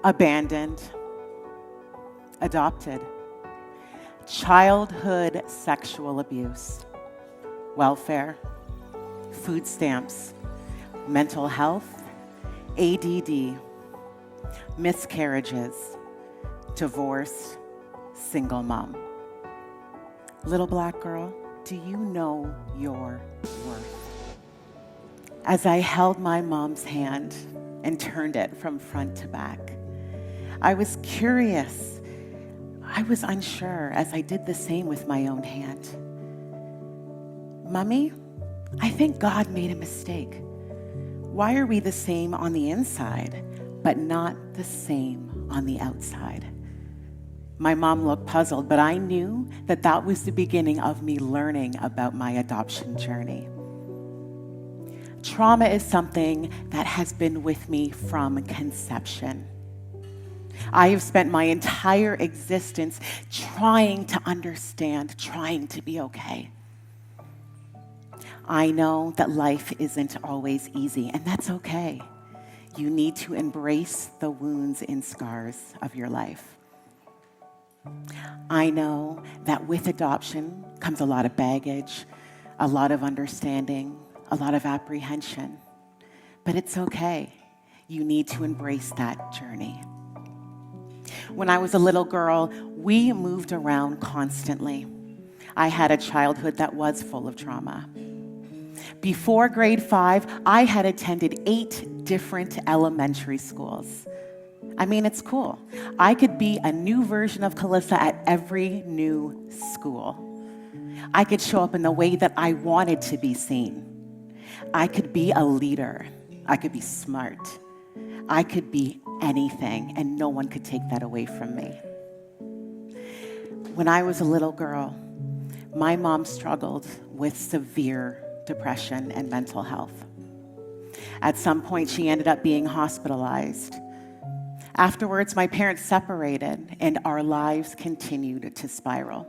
abandoned, adopted, childhood sexual abuse, welfare, food stamps, mental health, ADD, miscarriages, divorce, single mom. Little black girl, do you know your worth? As I held my mom's hand and turned it from front to back, I was curious. I was unsure as I did the same with my own hand. Mommy, I think God made a mistake. Why are we the same on the inside, but not the same on the outside? My mom looked puzzled, but I knew that that was the beginning of me learning about my adoption journey. Trauma is something that has been with me from conception. I have spent my entire existence trying to understand, trying to be okay. I know that life isn't always easy, and that's okay. You need to embrace the wounds and scars of your life. I know that with adoption comes a lot of baggage, a lot of understanding, a lot of apprehension. But it's okay. You need to embrace that journey. When I was a little girl, we moved around constantly. I had a childhood that was full of trauma. Before grade 5, I had attended 8 different elementary schools. I mean, it's cool. I could be a new version of Calissa at every new school. I could show up in the way that I wanted to be seen. I could be a leader. I could be smart. I could be anything, and no one could take that away from me. When I was a little girl, my mom struggled with severe depression and mental health. At some point, she ended up being hospitalized. Afterwards, my parents separated, and our lives continued to spiral.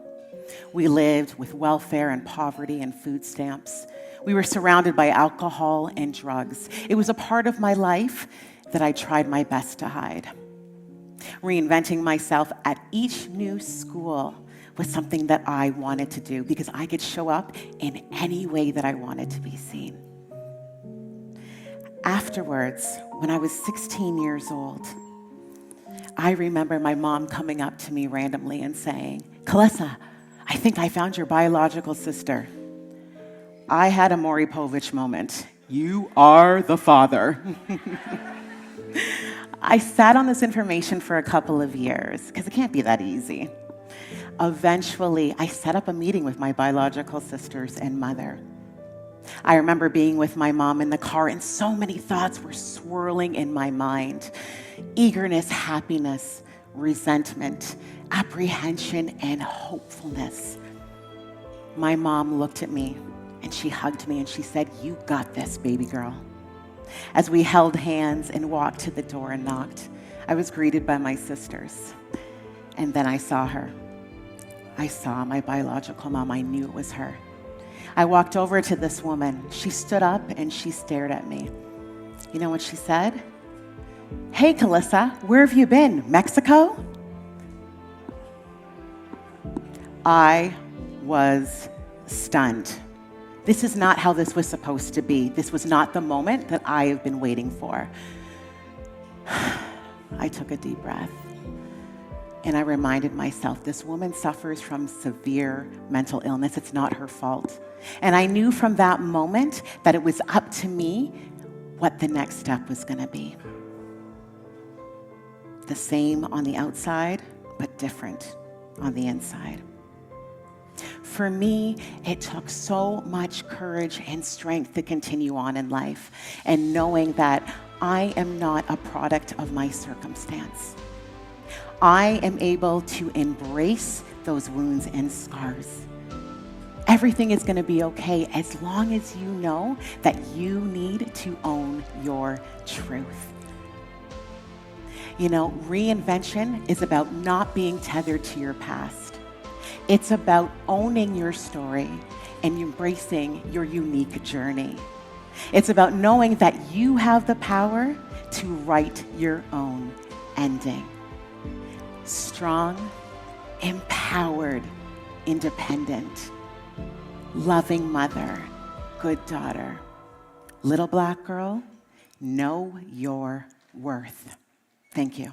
We lived with welfare and poverty and food stamps. We were surrounded by alcohol and drugs. It was a part of my life that I tried my best to hide. Reinventing myself at each new school was something that I wanted to do because I could show up in any way that I wanted to be seen. Afterwards, when I was 16 years old, I remember my mom coming up to me randomly and saying, "Calissa, I think I found your biological sister." I had a Maury Povich moment. You are the father. I sat on this information for a couple of years because it can't be that easy. Eventually, I set up a meeting with my biological sisters and mother. I remember being with my mom in the car, and so many thoughts were swirling in my mind. Eagerness, happiness, resentment, apprehension, and hopefulness. My mom looked at me, and she hugged me, and she said, "You got this, baby girl." As we held hands and walked to the door and knocked, I was greeted by my sisters. And then I saw her. I saw my biological mom. I knew it was her. I walked over to this woman. She stood up and she stared at me. You know what she said? "Hey, Calissa, where have you been? Mexico?" I was stunned. This is not how this was supposed to be. This was not the moment that I have been waiting for. I took a deep breath. And I reminded myself, this woman suffers from severe mental illness. It's not her fault. And I knew from that moment that it was up to me what the next step was going to be. The same on the outside, but different on the inside. For me, it took so much courage and strength to continue on in life, and knowing that I am not a product of my circumstance. I am able to embrace those wounds and scars. Everything is going to be okay as long as you know that you need to own your truth. You know, reinvention is about not being tethered to your past. It's about owning your story and embracing your unique journey. It's about knowing that you have the power to write your own ending. Strong, empowered, independent, loving mother, good daughter. Little black girl, know your worth. Thank you.